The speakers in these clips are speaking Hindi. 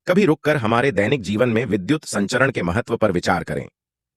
कभी रुककर हमारे दैनिक जीवन में विद्युत संचरण के महत्व पर विचार करें।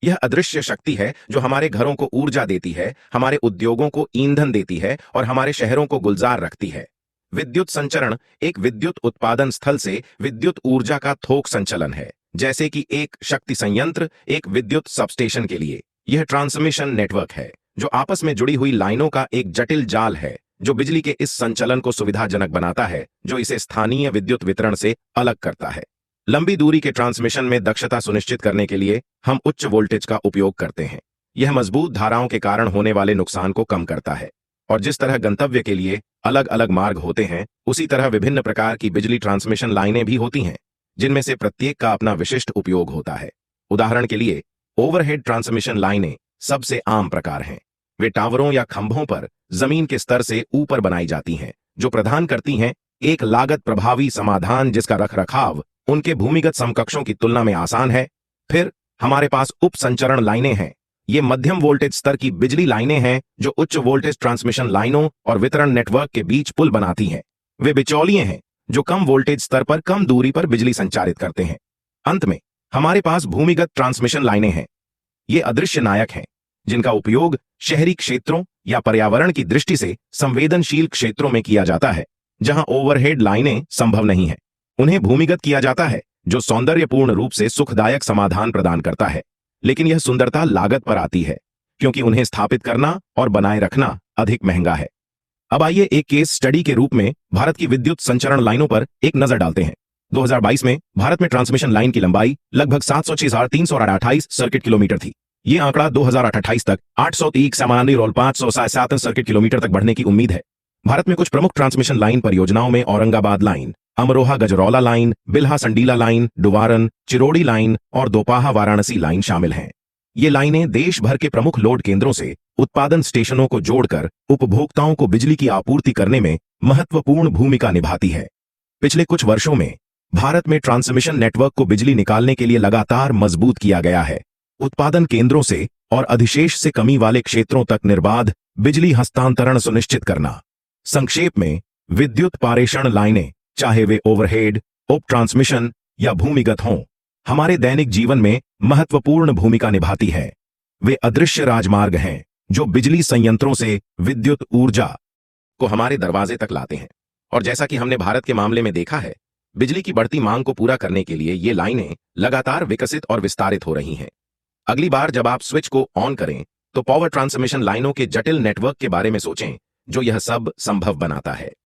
यह अदृश्य शक्ति है जो हमारे घरों को ऊर्जा देती है, हमारे उद्योगों को ईंधन देती है और हमारे शहरों को गुलजार रखती है। विद्युत संचरण एक विद्युत उत्पादन स्थल से विद्युत ऊर्जा का थोक संचलन है, जैसे कि एक शक्ति संयंत्र एक विद्युत सबस्टेशन के लिए। यह ट्रांसमिशन नेटवर्क है जो आपस में जुड़ी हुई लाइनों का एक जटिल जाल है जो बिजली के इस संचलन को सुविधाजनक बनाता है, जो इसे स्थानीय विद्युत वितरण से अलग करता है। लंबी दूरी के ट्रांसमिशन में दक्षता सुनिश्चित करने के लिए हम उच्च वोल्टेज का उपयोग करते हैं। यह मजबूत धाराओं के कारण होने वाले नुकसान को कम करता है। और जिस तरह गंतव्य के लिए अलग अलग मार्ग होते हैं, उसी तरह विभिन्न प्रकार की बिजली ट्रांसमिशन लाइनें भी होती हैं, जिनमें से प्रत्येक का अपना विशिष्ट उपयोग होता है। उदाहरण के लिए ओवरहेड ट्रांसमिशन लाइनें सबसे आम प्रकार हैं। वे टावरों या खंभों पर जमीन के स्तर से ऊपर बनाई जाती हैं, जो प्रदान करती हैं एक लागत प्रभावी समाधान जिसका रखरखाव उनके भूमिगत समकक्षों की तुलना में आसान है। फिर हमारे पास उप संचरण लाइनें हैं। ये मध्यम वोल्टेज स्तर की बिजली लाइनें हैं जो उच्च वोल्टेज ट्रांसमिशन लाइनों और वितरण नेटवर्क के बीच पुल बनाती हैं। वे बिचौलिए हैं जो कम वोल्टेज स्तर पर कम दूरी पर बिजली संचारित करते हैं। अंत में हमारे पास भूमिगत ट्रांसमिशन लाइनें हैं। ये अदृश्य नायक हैं जिनका उपयोग शहरी क्षेत्रों या पर्यावरण की दृष्टि से संवेदनशील क्षेत्रों में किया जाता है, जहां ओवरहेड लाइनें संभव नहीं है। उन्हें भूमिगत किया जाता है, जो सौंदर्यपूर्ण रूप से सुखदायक समाधान प्रदान करता है, लेकिन यह सुंदरता लागत पर आती है, क्योंकि उन्हें स्थापित करना और बनाए रखना अधिक महंगा है। अब आइए एक केस स्टडी के रूप में भारत की विद्युत संचरण लाइनों पर एक नजर डालते हैं। 2022 में भारत में ट्रांसमिशन लाइन की लंबाई लगभग 706,328 सर्किट किलोमीटर थी। ये आंकड़ा 2028 तक 830 सामान्य और 567 सर्किट किलोमीटर तक बढ़ने की उम्मीद है। भारत में कुछ प्रमुख ट्रांसमिशन लाइन परियोजनाओं में Aurangabad line, Amroha Gajraula line, Bilha Sandila line, Duvaran Chirodi line और दोपाहा वाराणसी लाइन शामिल हैं। ये लाइनें देश भर के प्रमुख लोड केंद्रों से उत्पादन स्टेशनों को जोड़कर उपभोक्ताओं को बिजली की आपूर्ति करने में महत्वपूर्ण भूमिका निभाती है। पिछले कुछ वर्षों में भारत में ट्रांसमिशन नेटवर्क को बिजली निकालने के लिए लगातार मजबूत किया गया है। उत्पादन केंद्रों से और अधिशेष से कमी वाले क्षेत्रों तक निर्बाध बिजली हस्तांतरण सुनिश्चित करना। संक्षेप में, विद्युत पारेषण लाइनें, चाहे वे ओवरहेड, उप ट्रांसमिशन या भूमिगत हों, हमारे दैनिक जीवन में महत्वपूर्ण भूमिका निभाती है। वे अदृश्य राजमार्ग हैं जो बिजली संयंत्रों से विद्युत ऊर्जा को हमारे दरवाजे तक लाते हैं। और जैसा कि हमने भारत के मामले में देखा है, बिजली की बढ़ती मांग को पूरा करने के लिए ये लाइनें लगातार विकसित और विस्तारित हो रही हैं। अगली बार जब आप स्विच को ऑन करें, तो पावर ट्रांसमिशन लाइनों के जटिल नेटवर्क के बारे में सोचें जो यह सब संभव बनाता है।